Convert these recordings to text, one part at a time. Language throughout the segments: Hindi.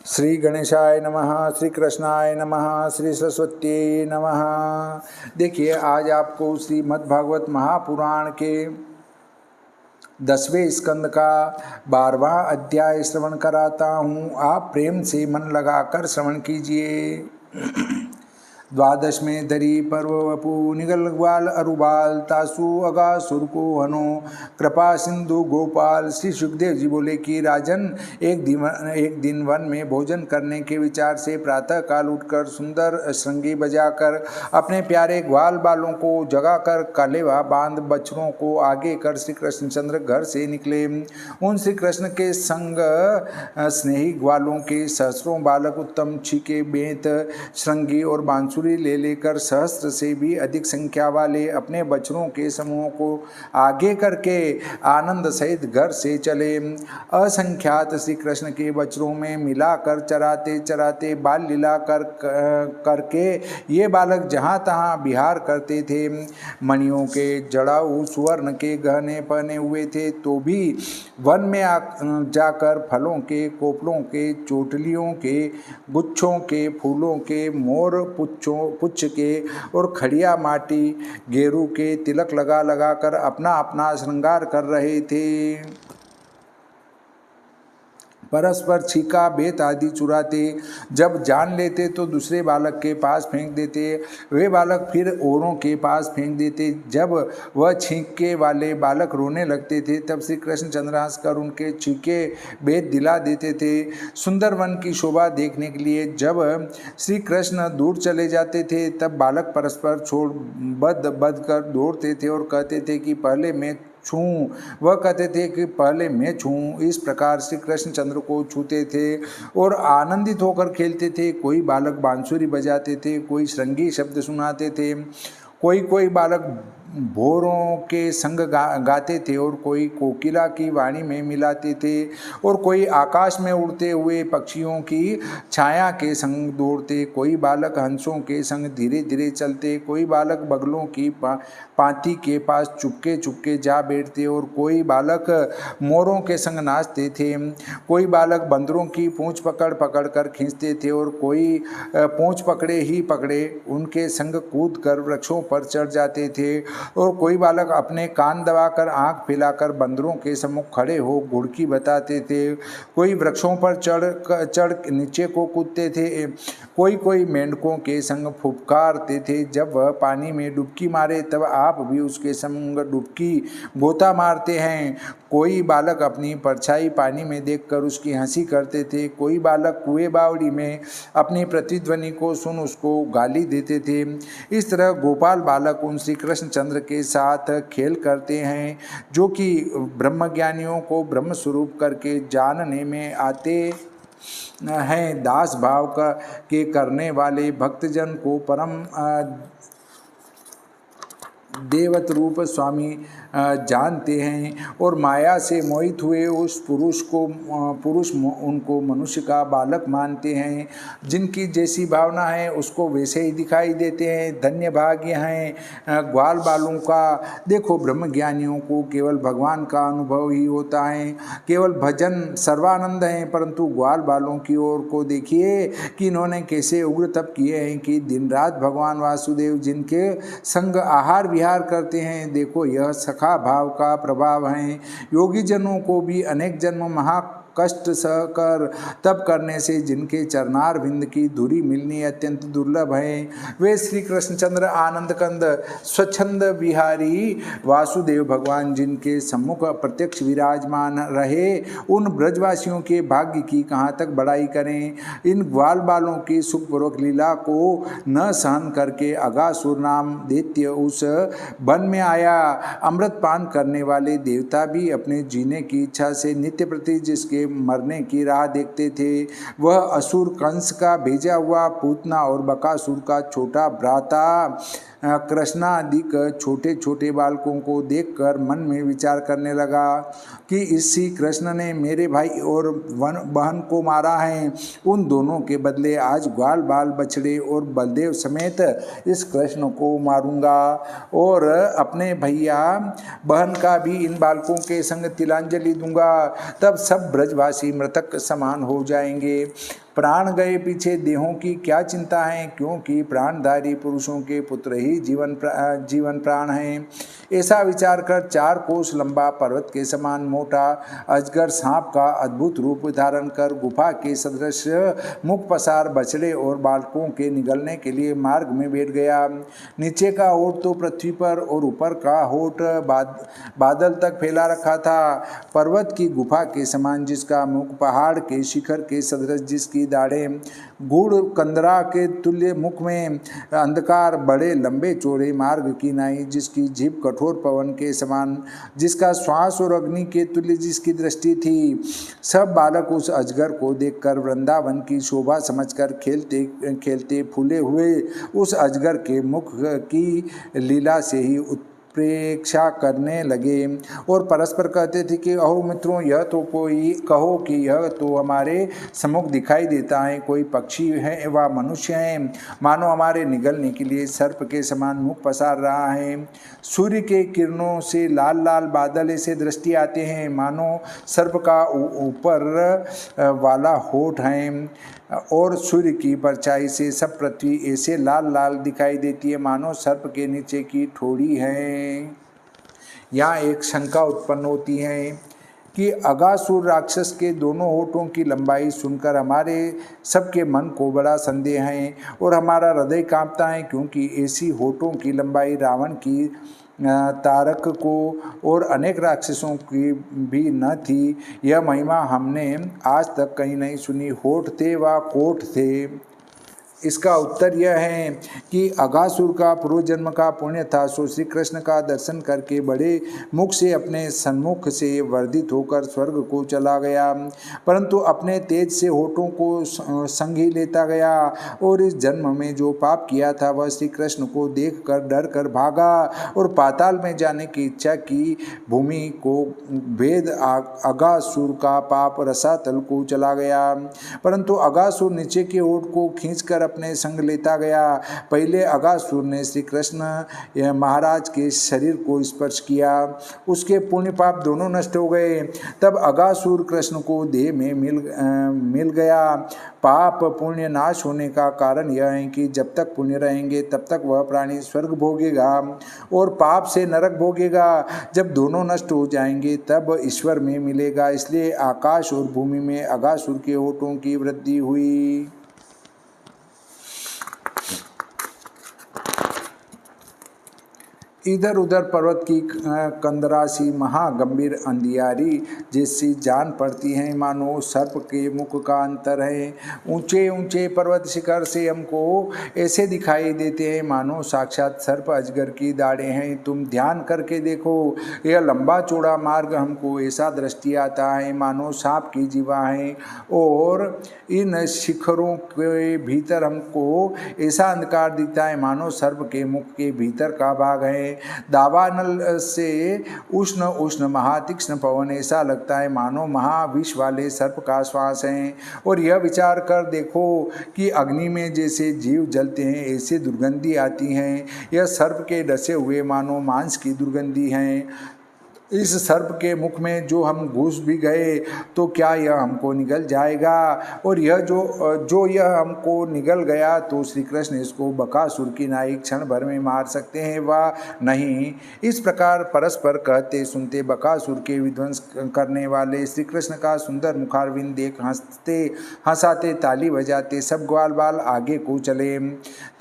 श्री गणेशाय नमः, श्री कृष्णाय नमः, श्री सरस्वती नमः। देखिए, आज आपको श्रीमद्भागवत महापुराण के 10वें स्कंद का 12वां अध्याय श्रवण कराता हूँ। आप प्रेम से मन लगाकर श्रवण कीजिए। द्वादश में धरी पर्व वपु निगल ग्वाल अरुबाल तासु अगा सुरको हनो कृपा सिंधु गोपाल। श्री सुखदेव जी बोले कि राजन, एक दिन वन में भोजन करने के विचार से प्रातः काल उठकर सुंदर श्रृंगी बजाकर अपने प्यारे ग्वाल बालों को जगाकर कलेवा बांध बछड़ों को आगे कर श्री कृष्णचंद्र घर से निकले। उन श्री कृष्ण के संग स्नेही ग्वालों के सहस्रों बालक उत्तम छीके बेंत श्रृंगी और बांसुरी ले लेकर सहस्त्र से भी अधिक संख्या वाले अपने बछड़ों के समूह को आगे करके आनंद सहित घर से चले। असंख्यात श्री कृष्ण के बछड़ों में मिलाकर चराते चराते बाल लीला करके ये बालक जहाँ तहाँ विहार करते थे। मणियों के जड़ाऊ सुवर्ण के गहने पहने हुए थे तो भी वन में जाकर फलों के, कोपलों के, चोटलियों के, गुच्छों के, फूलों के, मोर पुच्छ के और खड़िया माटी गेरू के तिलक लगा लगा कर अपना अपना श्रृंगार कर रहे थे। परस्पर छीका बेत आदि चुराते, जब जान लेते तो दूसरे बालक के पास फेंक देते, वे बालक फिर औरों के पास फेंक देते। जब वह छींके वाले बालक रोने लगते थे तब श्री कृष्ण चंद्र हंसकर उनके छीके बेत दिला देते थे। सुंदर वन की शोभा देखने के लिए जब श्री कृष्ण दूर चले जाते थे तब बालक परस्पर छोड़ बद कर दौड़ते थे और कहते थे कि पहले मैं छूं। वह कहते थे कि पहले मैं छूं। इस प्रकार श्री कृष्णचंद्र को छूते थे और आनंदित होकर खेलते थे। कोई बालक बांसुरी बजाते थे, कोई श्रृंगी शब्द सुनाते थे, कोई बालक भोरों के संग गाते थे और कोई कोकिला की वाणी में मिलाते थे और कोई आकाश में उड़ते हुए पक्षियों की छाया के संग दौड़ते। कोई बालक हंसों के संग धीरे धीरे चलते, कोई बालक बगलों की पाती के पास चुपके चुपके जा बैठते और कोई बालक मोरों के संग नाचते थे। कोई बालक बंदरों की पूंछ पकड़ पकड़ कर खींचते थे और कोई पूंछ पकड़े ही पकड़े उनके संग कूद कर वृक्षों पर चढ़ जाते थे और कोई बालक अपने कान दबाकर आंख फैलाकर बंदरों के सम्मुख खड़े हो घुड़की बताते थे। कोई वृक्षों पर चढ़ नीचे को कूदते थे, कोई मेंढकों के संग फुफकारते थे। जब वह पानी में डुबकी मारे तब आप भी उसके संग डुबकी गोता मारते हैं। कोई बालक अपनी परछाई पानी में देखकर उसकी हंसी करते थे। कोई बालक कुएं बावड़ी में अपनी प्रतिध्वनि को सुन उसको गाली देते थे। इस तरह गोपाल बालक उन श्री कृष्ण चंद्र के साथ खेल करते हैं जो कि ब्रह्मज्ञानियों को ब्रह्म स्वरूप करके जानने में आते हैं। दास भाव के करने वाले भक्तजन को परम देवत रूप स्वामी जानते हैं और माया से मोहित हुए उस पुरुष उनको मनुष्य का बालक मानते हैं। जिनकी जैसी भावना है उसको वैसे ही दिखाई देते हैं। धन्य भाग्य हैं ग्वाल बालों का। देखो, ब्रह्मज्ञानियों को केवल भगवान का अनुभव ही होता है, केवल भजन सर्वानंद है, परंतु ग्वाल बालों की ओर को देखिए कि इन्होंने कैसे उग्र तप किए हैं कि दिन रात भगवान वासुदेव जिनके संग आहार विहार करते हैं। देखो, यह सखा भाव का प्रभाव है। योगी जनों को भी अनेक जन्म महा कष्ट सहकर तप करने से जिनके चरणार विंद की धुरी मिलनी अत्यंत दुर्लभ है, वे श्री कृष्णचंद्र आनंद कंद स्वच्छंद बिहारी वासुदेव भगवान जिनके सम्मुख प्रत्यक्ष विराजमान रहे, उन ब्रजवासियों के भाग्य की कहाँ तक बड़ाई करें। इन ग्वाल बालों की सुखपूर्वक लीला को न सहन करके अगासुर नाम दैत्य उस वन में आया। अमृत पान करने वाले देवता भी अपने जीने की इच्छा से नित्य प्रति जिसके मरने की राह देखते थे, वह असुर कंस का भेजा हुआ पूतना और बकासुर का छोटा भ्राता कृष्णादिक छोटे छोटे बालकों को देखकर मन में विचार करने लगा कि इसी कृष्ण ने मेरे भाई और बहन को मारा है। उन दोनों के बदले आज ग्वाल बाल बछड़े और बलदेव समेत इस कृष्ण को मारूंगा और अपने भैया बहन का भी इन बालकों के संग तिलांजलि दूंगा। तब सब ब्रजवासी मृतक समान हो जाएंगे। प्राण गए पीछे देहों की क्या चिंता है, क्योंकि प्राणधारी पुरुषों के पुत्र ही जीवन प्राण हैं। ऐसा विचार कर 4 कोस लंबा पर्वत के समान मोटा अजगर सांप का अद्भुत रूप धारण कर गुफा के सदृश मुख पसार बछड़े और बालकों के निगलने के लिए मार्ग में बैठ गया। नीचे का होठ तो पृथ्वी पर और ऊपर का होठ बादल तक फैला रखा था। पर्वत की गुफा के समान जिसका मुख पहाड़ के शिखर के सदृश, जिसकी दाढ़ें गूढ़ कंदरा के तुल्य, मुख में अंधकार, बड़े लंबे चौड़े मार्ग की नाई, जिसकी जीभ कठोर पवन के समान, जिसका श्वास और अग्नि के तुल्य जिसकी दृष्टि थी। सब बालक उस अजगर को देखकर वृंदावन की शोभा समझकर खेलते खेलते फूले हुए उस अजगर के मुख की लीला से ही प्रेक्षा करने लगे और परस्पर कहते थे कि अहो मित्रों, यह तो कोई कहो कि यह तो हमारे सम्मुख दिखाई देता है, कोई पक्षी है व मनुष्य है, मानो हमारे निगलने के लिए सर्प के समान मुख पसार रहा है। सूर्य के किरणों से लाल लाल बादल ऐसे दृष्टि आते हैं, मानो सर्प का ऊपर वाला होठ है, और सूर्य की परछाई से सब पृथ्वी ऐसे लाल लाल दिखाई देती है, मानो सर्प के नीचे की ठोड़ी है। यहाँ एक शंका उत्पन्न होती है कि अगासुर राक्षस के दोनों होठों की लंबाई सुनकर हमारे सबके मन को बड़ा संदेह है और हमारा हृदय कांपता है, क्योंकि ऐसी होठों की लंबाई रावण की, तारक को और अनेक राक्षसों की भी न थी। यह महिमा हमने आज तक कहीं नहीं सुनी। होठ थे व कोठ थे। इसका उत्तर यह है कि अगासुर का पूर्व जन्म का पुण्य था, सो श्री कृष्ण का दर्शन करके बड़े मुख से अपने सन्मुख से वर्धित होकर स्वर्ग को चला गया, परंतु अपने तेज से होठों को संग ही लेता गया और इस जन्म में जो पाप किया था वह श्री कृष्ण को देखकर डर कर भागा और पाताल में जाने की इच्छा की। भूमि को भेद अगासुर का पाप रसातल को चला गया, परंतु अगासुर नीचे के होठ को खींचकर अपने संग लेता गया। पहले अगासुर ने श्री कृष्ण महाराज के शरीर को स्पर्श किया, उसके पुण्य पाप दोनों नष्ट हो गए। तब अगासुर कृष्ण को देह में मिल गया। पाप पुण्य नाश होने का कारण यह है कि जब तक पुण्य रहेंगे तब तक वह प्राणी स्वर्ग भोगेगा और पाप से नरक भोगेगा। जब दोनों नष्ट हो जाएंगे तब ईश्वर में मिलेगा। इसलिए आकाश और भूमि में अगासुर के होठों की वृद्धि हुई। इधर उधर पर्वत की कंदरासी महागंभीर अंधियारी जैसी जान पड़ती है, मानो सर्प के मुख का अंतर है। ऊंचे ऊंचे पर्वत शिखर से हमको ऐसे दिखाई देते हैं मानो साक्षात सर्प अजगर की दाढ़ें हैं। तुम ध्यान करके देखो, यह लंबा चौड़ा मार्ग हमको ऐसा दृष्टि आता है मानो सांप की जीवा है, और इन शिखरों के भीतर हमको ऐसा अंधकार दिखता है मानो सर्प के मुख के भीतर का भाग है। दावानल से उष्ण उष्ण महातीक्ष्ण पवन ऐसा लगता है मानो महाविष वाले सर्प का श्वास है। और यह विचार कर देखो कि अग्नि में जैसे जीव जलते हैं ऐसे दुर्गंधी आती हैं, यह सर्प के डसे हुए मानो मांस की दुर्गंधी है। इस सर्प के मुख में जो हम घुस भी गए तो क्या यह हमको निगल जाएगा, और यह जो यह हमको निगल गया तो श्री कृष्ण इसको बकासुर की नाई क्षण भर में मार सकते हैं व नहीं। इस प्रकार परस्पर कहते सुनते बकासुर के विध्वंस करने वाले श्री कृष्ण का सुंदर मुखारविंद देख हंसते हंसाते ताली बजाते सब ग्वाल बाल आगे को चले।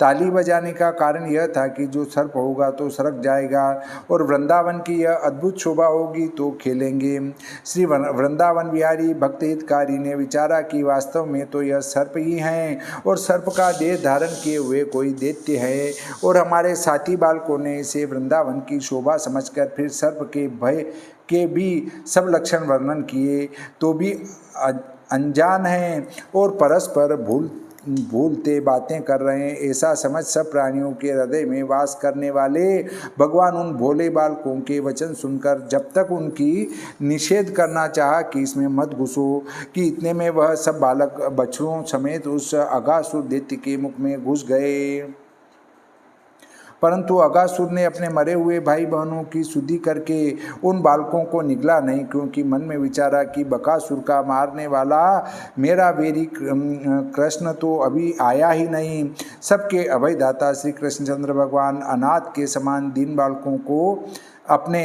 ताली बजाने का कारण यह था कि जो सर्प होगा तो सरक जाएगा और वृंदावन की यह अद्भुत होगी तो खेलेंगे। श्री वृंदावन बिहारी भक्त हितकारी ने विचारा कि वास्तव में तो यह सर्प ही हैं और सर्प का देह धारण किए हुए कोई दैत्य है, और हमारे साथी बालकों ने इसे वृंदावन की शोभा समझकर फिर सर्प के भय के भी सब लक्षण वर्णन किए तो भी अनजान हैं और परस्पर भूलते बातें कर रहे हैं। ऐसा समझ सब प्राणियों के हृदय में वास करने वाले भगवान उन भोले बालकों के वचन सुनकर जब तक उनकी निषेध करना चाहा कि इसमें मत घुसो, कि इतने में वह सब बालक बछड़ों समेत उस अगासुर दैत्य के मुख में घुस गए। परंतु अगासुर ने अपने मरे हुए भाई बहनों की शुद्धि करके उन बालकों को निगला नहीं, क्योंकि मन में विचारा कि बकासुर का मारने वाला मेरा वेरी कृष्ण तो अभी आया ही नहीं। सबके अभयदाता श्री कृष्णचंद्र भगवान अनाथ के समान दीन बालकों को अपने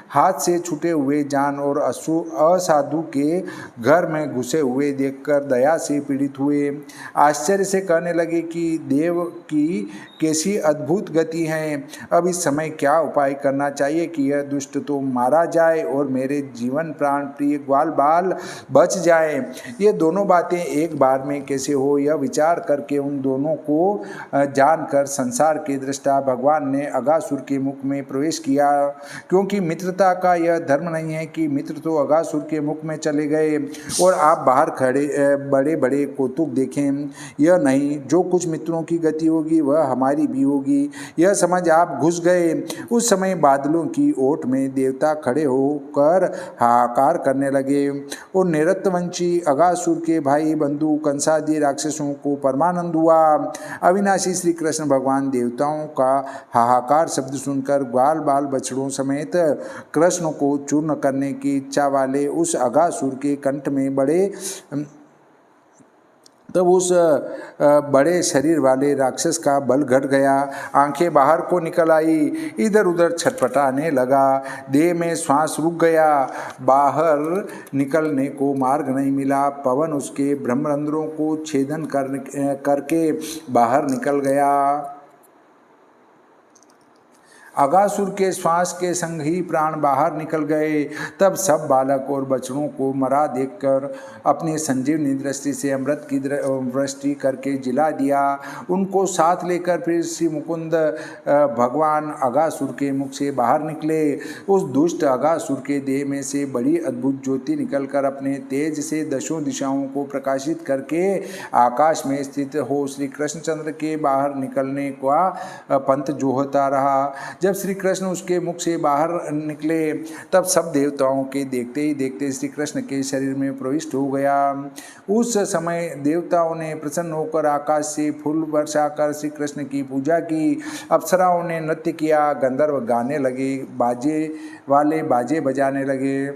हाथ से छूटे हुए जान और असाधु के घर में घुसे हुए देखकर दया से पीड़ित हुए। आश्चर्य से कहने लगे कि देव की कैसी अद्भुत गति है। अब इस समय क्या उपाय करना चाहिए कि यह दुष्ट तो मारा जाए और मेरे जीवन प्राण प्रिय ग्वाल बाल बच जाए। ये दोनों बातें एक बार में कैसे हो, यह विचार करके उन दोनों को जानकर संसार के दृष्टा भगवान ने अगासुर के मुख में प्रवेश किया, क्योंकि मित्रता का यह धर्म नहीं है कि मित्र तो अगासुर के मुख में चले गए और आप बाहर खड़े बड़े बड़े कौतुक देखें। यह नहीं, जो कुछ मित्रों की गति होगी वह हमारी भी होगी, यह समझ आप घुस गए। उस समय बादलों की ओट में देवता खड़े होकर हाहाकार करने लगे और निरतवंशी अगासुर के भाई बंधु कंसादि राक्षसों को परमानंद हुआ। अविनाशी श्री कृष्ण भगवान देवताओं का हाहाकार शब्द सुनकर ग्वाल बाल बछड़ों समेत कृष्ण को चूर्ण करने की इच्छा वाले उस अगासुर के कंठ में उस बड़े शरीर वाले राक्षस का बल घट गया। आंखें बाहर को निकल आई, इधर उधर छटपटाने लगा, देह में श्वास रुक गया, बाहर निकलने को मार्ग नहीं मिला। पवन उसके ब्रह्मरंध्रों को छेदन करके बाहर निकल गया। अगासुर के श्वास के संग ही प्राण बाहर निकल गए। तब सब बालक और बछड़ों को मरा देखकर अपनी संजीवनी दृष्टि से अमृत की वृष्टि करके जिला दिया। उनको साथ लेकर फिर श्री मुकुंद भगवान अगासुर के मुख से बाहर निकले। उस दुष्ट अगासुर के देह में से बड़ी अद्भुत ज्योति निकलकर अपने तेज से दशों दिशाओं को प्रकाशित करके आकाश में स्थित हो श्री कृष्णचंद्र के बाहर निकलने का पंथ जोहता रहा। जब श्री कृष्ण उसके मुख से बाहर निकले तब सब देवताओं के देखते ही देखते श्री कृष्ण के शरीर में प्रविष्ट हो गया। उस समय देवताओं ने प्रसन्न होकर आकाश से फूल वर्षा कर श्री कृष्ण की पूजा की। अप्सराओं ने नृत्य किया, गंधर्व गाने लगे, बाजे बजाने लगे,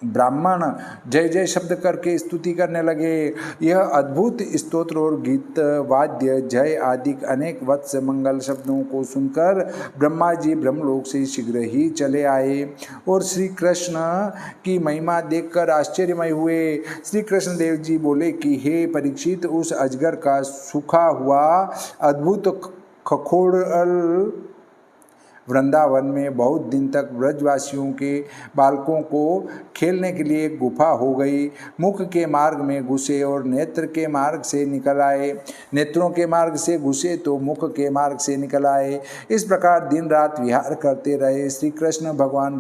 ब्राह्मण जय जय शब्द करके स्तुति करने लगे। यह अद्भुत स्तोत्र और गीत वाद्य जय आदि अनेक वत्स मंगल शब्दों को सुनकर ब्रह्मा जी ब्रह्मलोक से शीघ्र ही चले आए और श्री कृष्ण की महिमा देखकर आश्चर्यमय हुए। श्री कृष्ण देव जी बोले कि हे परीक्षित, उस अजगर का सूखा हुआ अद्भुत खखोड़ल वृंदावन में बहुत दिन तक ब्रजवासियों के बालकों को खेलने के लिए गुफा हो गई। मुख के मार्ग में घुसे और नेत्र के मार्ग से निकल आए, नेत्रों के मार्ग से घुसे तो मुख के मार्ग से निकल आए। इस प्रकार दिन रात विहार करते रहे। श्री कृष्ण भगवान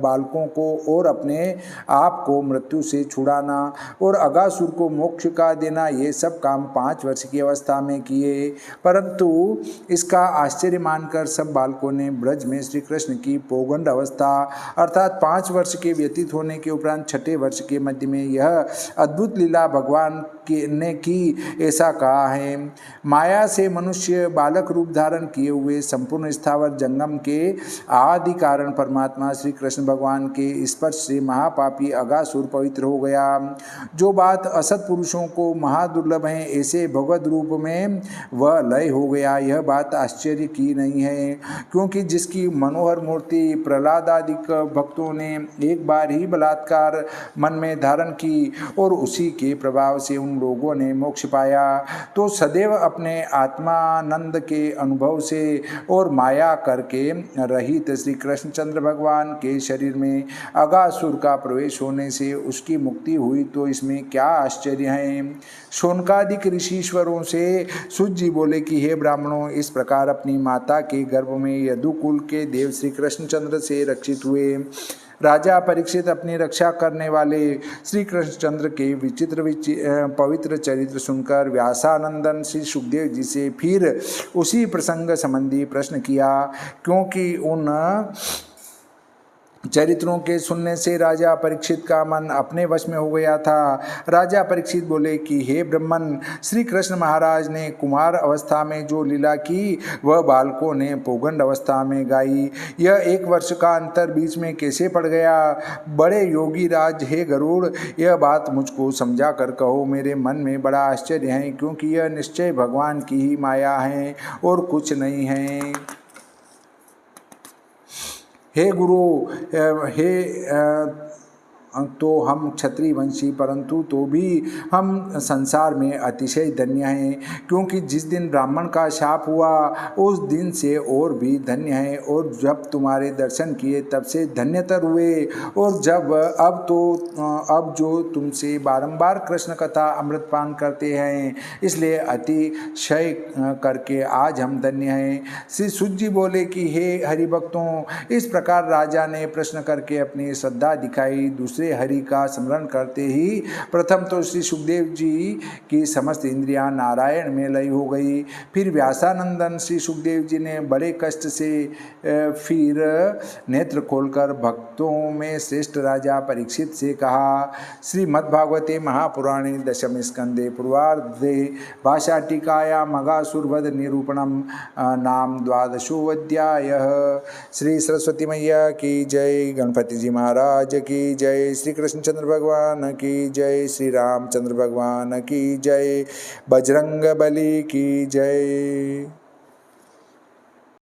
बालकों को और अपने आप को मृत्यु से छुड़ाना और अगासुर को मोक्ष का देना, ये सब काम 5 वर्ष की अवस्था में किए। परंतु इसका आश्चर्य मानकर सब बालकों ने ब्रज में श्री कृष्ण की पौगंड अवस्था अर्थात 5 वर्ष के व्यतीत होने के उपरांत 6ठे वर्ष के मध्य में यह अद्भुत लीला भगवान ने की, ऐसा कहा है। माया से मनुष्य बालक रूप धारण किए हुए संपूर्ण स्थावर जंगम के आदि कारण परमात्मा श्री कृष्ण भगवान के स्पर्श से महापापी अगासुर पवित्र हो गया। जो बात असत पुरुषों को महादुर्लभ है, ऐसे भगवत रूप में वह लय हो गया। यह बात आश्चर्य की नहीं है, क्योंकि जिसकी मनोहर मूर्ति प्रहलाद आदि भक्तों ने एक बार ही बलात्कार मन में धारण की और उसी के प्रभाव से उन लोगों ने मोक्ष पाया, तो सदैव अपने आत्मानंद के अनुभव से और माया करके रहित श्री कृष्णचंद्र भगवान के शरीर में अगासुर का प्रवेश होने से उसकी मुक्ति हुई, तो इसमें क्या आश्चर्य है। शौनकादिक ऋषिश्वरों से सूत जी बोले कि हे ब्राह्मणों, इस प्रकार अपनी माता के गर्भ में यदुकुल के देव श्री कृष्णचंद्र से रक्षित हुए। राजा परीक्षित अपनी रक्षा करने वाले श्री कृष्णचंद्र के विचित्र पवित्र चरित्र सुनकर व्यासानंदन श्री सुखदेव जी से फिर उसी प्रसंग संबंधी प्रश्न किया, क्योंकि उन चरित्रों के सुनने से राजा परीक्षित का मन अपने वश में हो गया था। राजा परीक्षित बोले कि हे ब्रह्मन, श्री कृष्ण महाराज ने कुमार अवस्था में जो लीला की वह बालकों ने पौगंड अवस्था में गाई। यह 1 वर्ष का अंतर बीच में कैसे पड़ गया? बड़े योगी राज हे गरुड़, यह बात मुझको समझा कर कहो। मेरे मन में बड़ा आश्चर्य है, क्योंकि यह निश्चय भगवान की ही माया है और कुछ नहीं है। हे गुरु, हे तो हम क्षत्रिय वंशी, परंतु तो भी हम संसार में अतिशय धन्य हैं, क्योंकि जिस दिन ब्राह्मण का शाप हुआ उस दिन से और भी धन्य हैं, और जब तुम्हारे दर्शन किए तब से धन्यतर हुए, और जब अब जो तुमसे बारंबार कृष्ण कथा अमृतपान करते हैं, इसलिए अतिशय करके आज हम धन्य हैं। श्री सूत जी बोले कि हे हरिभक्तों, इस प्रकार राजा ने प्रश्न करके अपनी श्रद्धा दिखाई। दूसरे हरि का स्मरण करते ही प्रथम तो श्री सुखदेव जी की समस्त इंद्रियां नारायण में लय हो गई। फिर व्यासानंदन श्री सुखदेव जी ने बड़े कष्ट से फिर नेत्र खोलकर भक्तों में श्रेष्ठ राजा परीक्षित से कहा। श्रीमद्भागवते महापुराणे दशम स्कंदे पूर्वार्धे भाषा टीकाया मगासुरवध निरूपणम नाम 12वां अध्याय। श्री सरस्वती मैया की जय, गणपति जी महाराज की जय, श्री कृष्णचंद्र भगवान की जय, श्री रामचंद्र भगवान की जय, बजरंग बली की जय।